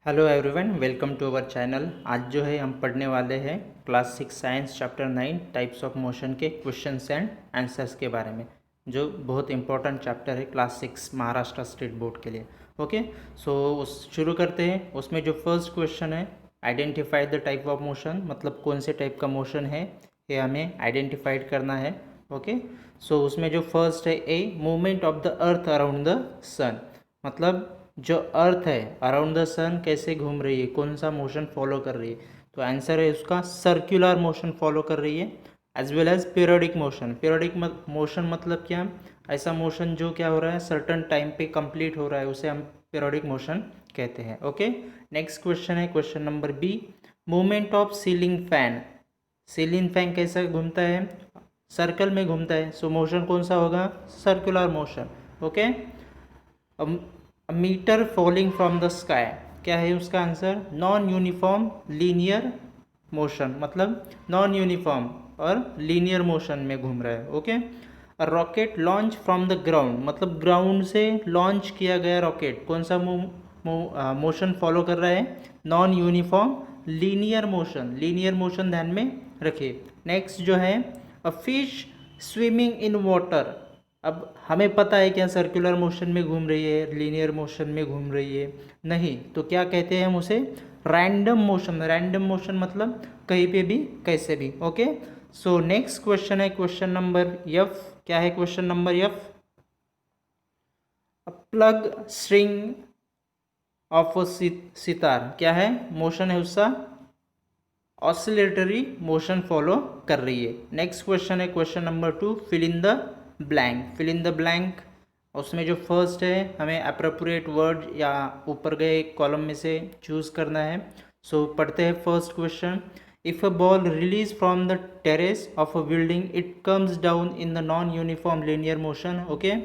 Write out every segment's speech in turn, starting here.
Hello everyone, welcome to our channel. आज जो है हम पढ़ने वाले हैं class 6 science chapter 9 types of motion के क्वेश्चंस एंड आंसर्स के बारे में, जो बहुत इंपॉर्टेंट चैप्टर है क्लास 6 महाराष्ट्र स्टेट बोर्ड के लिए। ओके, सो शुरू करते हैं। उसमें जो फर्स्ट क्वेश्चन है, identify the type of motion, मतलब कौन से टाइप का मोशन है ये हमें आइडेंटिफाइड करना है। ओके, सो उसमें जो फर्स्ट है a movement of the earth around the sun, मतलब जो अर्थ है अराउंड द सन कैसे घूम रही है, कौन सा मोशन फॉलो कर रही है। तो आंसर है उसका सर्कुलर मोशन फॉलो कर रही है, as well as periodic motion. Periodic motion मतलब क्या, ऐसा मोशन जो क्या हो रहा है सर्टन टाइम पे कंप्लीट हो रहा है, उसे हम पीरियोडिक मोशन कहते हैं। ओके, नेक्स्ट क्वेश्चन है question number B, movement of ceiling fan. Ceiling fan कैसा घूमता है, सर्कल में घूमता है, सो मोशन कौन सा होगा, circular motion. Okay, meteor falling from the sky, क्या है उसका answer, non uniform linear motion, मतलब नॉन यूनिफॉर्म और लीनियर मोशन में घूम रहा है। Okay, rocket launch from the ground, मतलब ग्राउंड से लॉन्च किया गया रॉकेट कौन सा मोशन फॉलो कर रहा है, non uniform linear motion. Linear motion ध्यान में रखिए। नेक्स्ट जो है, a fish swimming in water. अब हमें पता है क्या सर्कुलर मोशन में घूम रही है, लीनियर मोशन में घूम रही है, नहीं तो क्या कहते हैं हम उसे, रैंडम मोशन। रैंडम मोशन मतलब कहीं पे भी कैसे भी। ओके, सो नेक्स्ट क्वेश्चन है क्वेश्चन नंबर एफ। क्या है question number F, plug string of sitar, क्या है मोशन है उसका, ऑसिलेटरी मोशन फॉलो कर रही है। नेक्स्ट क्वेश्चन है question number 2, fill in the blank. Fill in the blank, उसमें जो फर्स्ट है हमें अप्रोप्रिएट वर्ड या ऊपर गए कॉलम में से चूज करना है। सो पढ़ते हैं first question, if a ball release from the terrace of a building it comes down in the non uniform linear motion. Okay,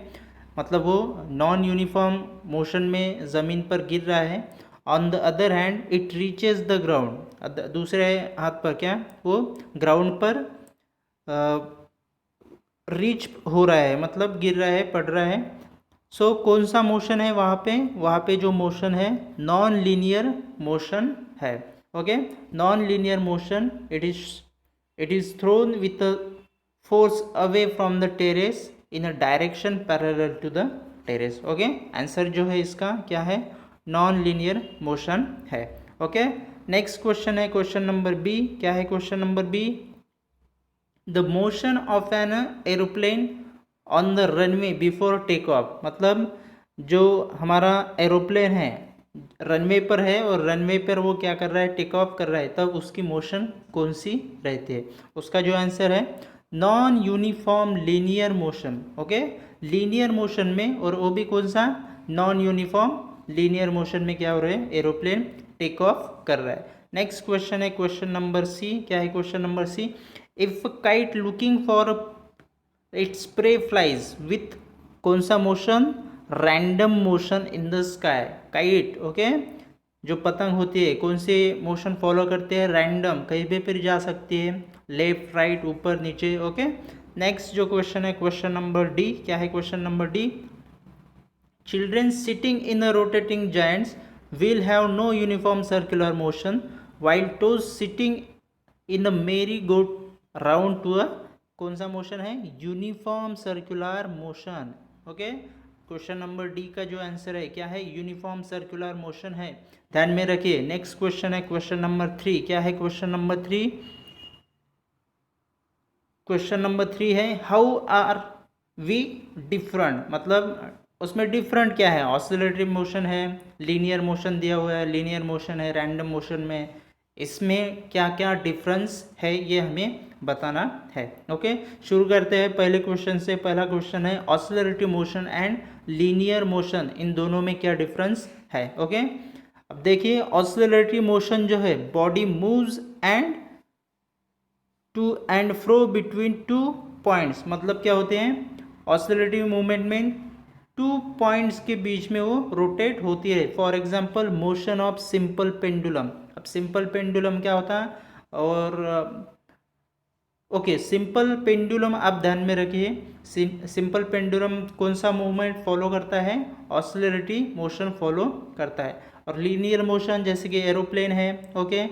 मतलब वो नॉन यूनिफॉर्म मोशन में ज़मीन पर गिर रहा है। On the other hand it reaches the ground, दूसरे हाथ पर क्या, वो ग्राउंड पर रीच हो रहा है, मतलब गिर रहा है, पड़ रहा है। सो कौन सा मोशन है वहाँ पे जो मोशन है नॉन लीनियर मोशन है। Okay, non linear motion, it is thrown with force away from the terrace in a direction parallel to the terrace. Okay, answer जो है इसका क्या है, नॉन लीनियर मोशन है। ओके, नेक्स्ट क्वेश्चन है question number B. क्या है question number B, the motion of an aeroplane on the runway before take off, मतलब जो हमारा एरोप्लेन है रनवे पर है और रनवे पर वो क्या कर रहा है, टेक ऑफ कर रहा है, तब उसकी मोशन कौन सी रहती है। उसका जो आंसर है non uniform linear motion. Okay, linear motion में, और वो भी कौन सा, नॉन यूनिफॉर्म लीनियर मोशन में क्या हो रहा है, एरोप्लेन टेक ऑफ कर रहा है। नेक्स्ट क्वेश्चन है क्वेश्चन नंबर सी। क्या है question number C, if kite looking for its prey flies with कौन सा मोशन, random motion in the sky. Kite, okay, जो पतंग होती है कौन से मोशन फॉलो करते हैं, रैंडम, कहीं भी फिर जा सकती है, लेफ्ट राइट ऊपर नीचे। ओके, नेक्स्ट जो क्वेश्चन है क्वेश्चन नंबर डी। क्या है question number D, children sitting in a rotating giants will have no uniform circular motion while toes sitting in a merry go round to a कौन सा motion है, uniform circular motion. Okay, question number D का जो answer है क्या है, uniform circular motion है, ध्यान में रखिए। नेक्स्ट क्वेश्चन है क्वेश्चन नंबर 3। क्या है क्वेश्चन नंबर 3, क्वेश्चन नंबर 3 है, हाउ आर वी डिफरेंट, मतलब उसमें डिफरेंट क्या है, ऑसिलेटरी मोशन है, लीनियर मोशन दिया हुआ है, लीनियर मोशन है, रैंडम मोशन में, इसमें क्या क्या डिफरेंस है ये हमें बताना है। ओके, शुरू करते हैं पहले क्वेश्चन से। पहला क्वेश्चन है, oscillatory motion and linear motion, इन दोनों में क्या डिफरेंस है। ओके, अब देखिए ऑसिलेटरी मोशन जो है, body moves and to and fro between two points, मतलब क्या होते हैं, ऑसिलेटिव मूवमेंट में टू पॉइंट्स के बीच में वो रोटेट होती है। For example motion of simple pendulum. अब सिंपल पेंडुलम क्या होता है, और ओके, सिंपल पेंडुलम आप ध्यान में रखिए। सिंपल पेंडुलम कौन सा मूवमेंट फॉलो करता है? ऑसिलरेटरी मोशन फॉलो करता है। और लीनियर मोशन जैसे कि एरोप्लेन है, okay,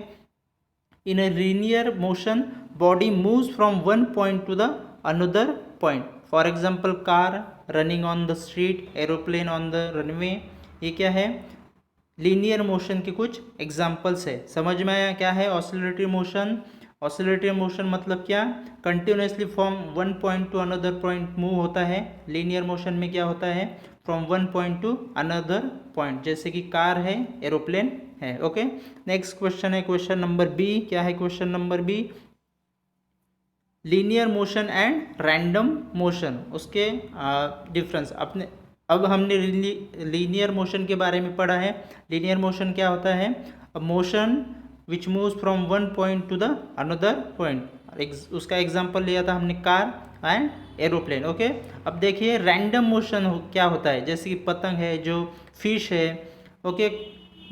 in a linear motion body moves from one point to the another point. For example, car running on the street, aeroplane on the runway. ये क्या है? लीनियर मोशन के कुछ एग्जाम्पल्स है। समझ में आया क्या है ऑसिलेटरी मोशन? ऑसिलेटरी मोशन मतलब क्या? Continuously from one point to another point move होता है। लीनियर मोशन में क्या होता है? From one point to another point, जैसे कि कार है, एरोप्लेन है। ओके, नेक्स्ट क्वेश्चन है क्वेश्चन नंबर बी। क्या है question number B? Linear motion and random motion, उसके डिफरेंस अपने। अब हमने लीनियर मोशन के बारे में पढ़ा है। लीनियर मोशन क्या होता है? Motion which moves from one point to the another point. उसका एग्जांपल लिया था हमने कार एंड एरोप्लेन। ओके, अब देखिए रैंडम मोशन क्या होता है, जैसे कि पतंग है, जो फिश है, ओके,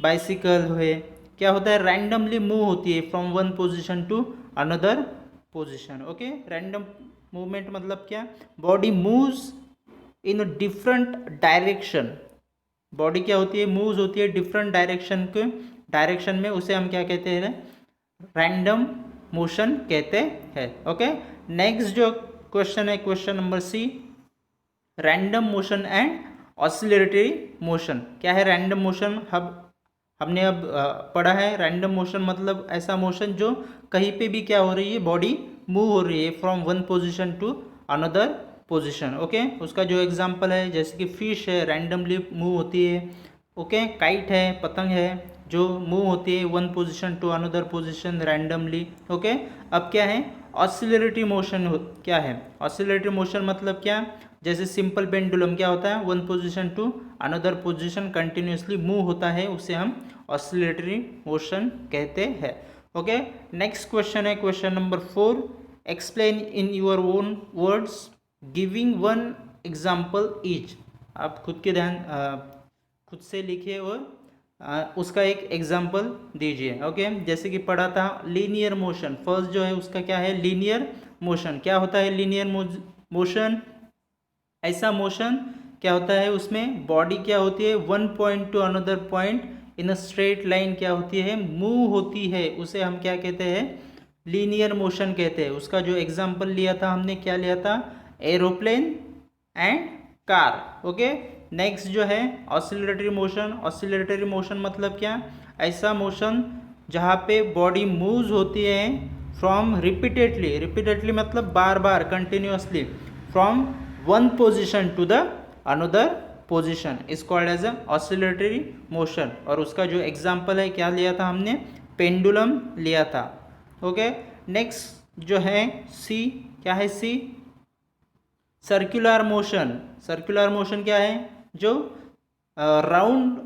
बाइसिकल है, क्या होता है? रैंडमली मूव होती है from one position to another position. Okay, random movement मतलब क्या? Body moves in different direction. Body क्या होती है? मूव्स होती है डिफरेंट डायरेक्शन में, उसे हम क्या कहते हैं? रैंडम मोशन कहते हैं। ओके, नेक्स्ट जो क्वेश्चन है question number C, random motion and oscillatory motion. क्या है रैंडम मोशन? हमने अब पढ़ा है। रैंडम मोशन मतलब ऐसा मोशन जो कहीं पे भी क्या हो रही है, बॉडी मूव हो रही है from one position to another position. Okay, उसका जो एग्जांपल है, जैसे कि फिश है, रैंडमली मूव होती है। ओके, काइट है, पतंग है, जो मूव होती है one position to another position randomly. Okay, अब क्या है ऑसिलेटरी मोशन? क्या है ऑसिलेटरी मोशन मतलब क्या? जैसे सिंपल पेंडुलम क्या होता है? One position to another position continuously move होता है, उसे हम ऑसिलेटरी मोशन कहते हैं। ओके, नेक्स्ट क्वेश्चन है question number 4। Explain in your own words giving one example each. आप खुद से लिखिए और उसका एक एग्जाम्पल दीजिए। ओके, जैसे कि पढ़ा था लीनियर मोशन, फर्स्ट जो है उसका क्या है? Linear motion. क्या होता है लीनियर मोशन? ऐसा मोशन क्या होता है, उसमें बॉडी क्या होती है? One point to another point in a straight line क्या होती है? मूव होती है, उसे हम क्या कहते हैं? लीनियर मोशन कहते हैं। उसका जो एग्जाम्पल लिया था हमने, क्या लिया था? Aeroplane and car. Okay, next जो है ऑसिलेटरी मोशन। ऑसिलेटरी मोशन मतलब क्या? ऐसा मोशन जहाँ पे बॉडी मूव्स होती है फ्रॉम रिपीटेडली मतलब बार बार continuously from one position to the another position is called as a oscillatory motion. और उसका जो एग्जाम्पल है, क्या लिया था हमने? पेंडुलम लिया था। ओके, नेक्स्ट जो है सी। क्या है C? Circular motion. Circular motion क्या है? जो राउंड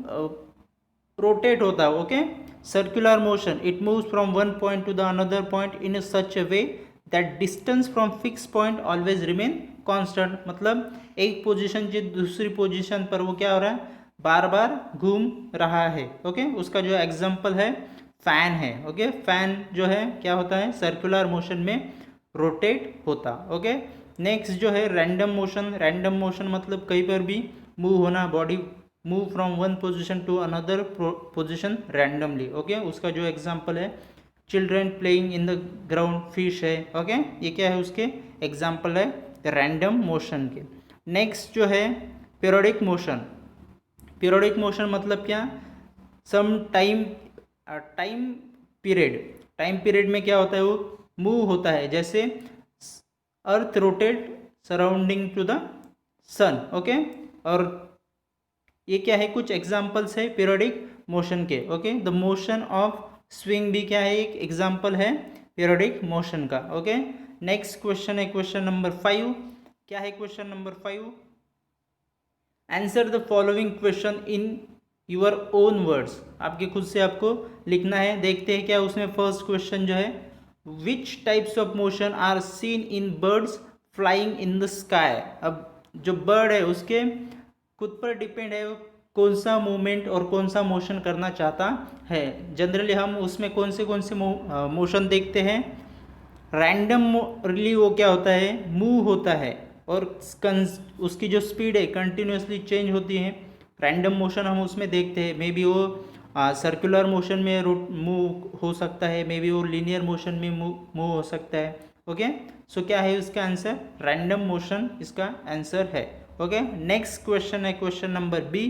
रोटेट होता है। Okay, circular motion it moves from one point to the another point in such a way that distance from fix point always remain constant. मतलब एक position से दूसरी position पर वो क्या हो रहा है? बार बार घूम रहा है। ओके, उसका जो एग्जांपल है फैन है। ओके, फैन जो है क्या होता है? सर्कुलर मोशन में रोटेट होता। ओके, नेक्स्ट जो है रैंडम मोशन। रैंडम मोशन मतलब कहीं पर भी मूव होना, body move from one position to another position randomly. Okay, उसका जो एग्जांपल है children playing in the ground, fish है। ओके, ये क्या है? उसके एग्जांपल है रैंडम मोशन के। नेक्स्ट जो है पीरियोडिक मोशन। पीरियोडिक मोशन मतलब क्या? सम टाइम पीरियड में क्या होता है? वो मूव होता है, जैसे earth rotate surrounding to the sun. Okay, और ये क्या है? कुछ एग्जांपल्स है पीरियोडिक मोशन के। Okay, the motion of swing भी क्या है? एक एग्जांपल है पीरियोडिक मोशन का। ओके, नेक्स्ट क्वेश्चन है क्वेश्चन नंबर 5। क्या है question number 5? Answer the following question in your own words. आपके खुद से आपको लिखना है। देखते हैं क्या उसमें फर्स्ट क्वेश्चन जो है, which types of motion are seen in birds flying in the sky. अब जो बर्ड है उसके खुद पर डिपेंड है वो कौन सा मूवमेंट और कौन सा मोशन करना चाहता है। जनरली हम उसमें कौन से मोशन देखते हैं? रैंडमली वो क्या होता है, मूव होता है, और उसकी जो स्पीड है कंटिन्यूसली चेंज होती है। रैंडम मोशन हम उसमें देखते हैं, मे बी वो सर्कुलर मोशन में मूव हो सकता है, मे बी वो लीनियर मोशन में मूव हो सकता है। ओके, सो क्या है इसका आंसर, रैंडम मोशन इसका आंसर है। ओके, नेक्स्ट क्वेश्चन है question number B.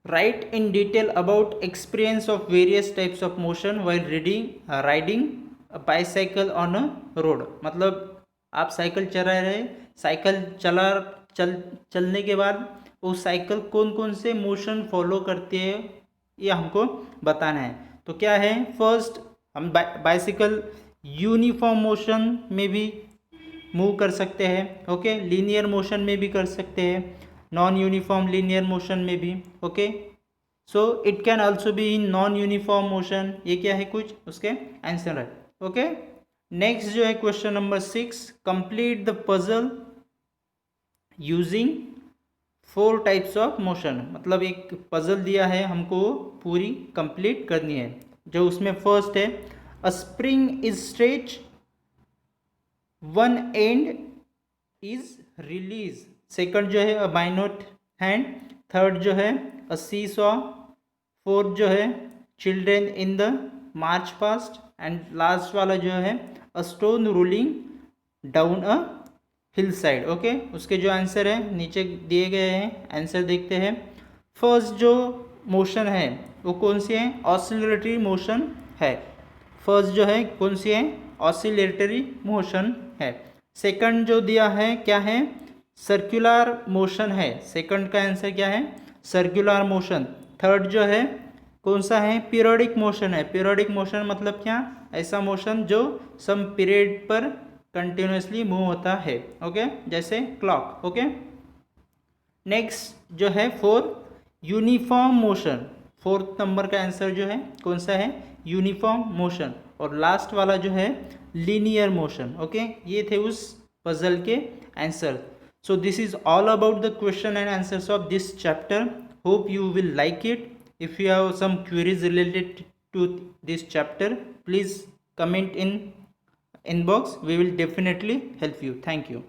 Write in detail about experience of various types of motion while riding a bicycle on a road। मतलब आप साइकिल चला रहे, साइकिल चलने के बाद वो साइकिल कौन कौन से मोशन फॉलो करती है ये हमको बताना है। तो क्या है, फर्स्ट हम बाइसिकल यूनिफॉर्म मोशन में भी मूव कर सकते हैं। ओके, लीनियर मोशन में भी कर सकते हैं, नॉन यूनिफॉर्म लीनियर मोशन में भी। Okay, so it can also be in non uniform motion. ये क्या है, कुछ उसके आंसर है। ओके, नेक्स्ट जो है question number 6, complete the puzzle using 4 types of motion. मतलब एक पजल दिया है हमको, पूरी कंप्लीट करनी है। जो उसमें फर्स्ट है, अ spring is stretch, one and is release. Second जो है अ बाइनोट हैंड, थर्ड जो है अ सी सॉ, फोर्थ जो है children in the march past, and last वाला जो है a stone rolling down a hill side. Okay, उसके जो आंसर है नीचे दिए गए हैं, आंसर देखते हैं। फर्स्ट जो मोशन है वो कौन सी है, ऑसिलेटरी मोशन है। फर्स्ट जो है कौन सी है, ऑसिलेटरी मोशन है। सेकंड जो दिया है क्या है, सर्कुलर मोशन है। सेकंड का आंसर क्या है, सर्कुलर मोशन। थर्ड जो है कौन सा है, पीरियोडिक मोशन है। पीरियोडिक मोशन मतलब क्या, ऐसा मोशन जो सम पीरियड पर कंटिन्यूसली मूव होता है। ओके, जैसे क्लॉक। ओके, नेक्स्ट जो है यूनिफॉर्म मोशन। फोर्थ नंबर का आंसर जो है कौन सा है, यूनिफॉर्म मोशन। और लास्ट वाला जो है लीनियर मोशन। ओके, ये थे उस पजल के answer. So this is all about the question and answers of this chapter. Hope you will like it. If you have some queries related to this chapter, please comment in inbox. We will definitely help you. Thank you.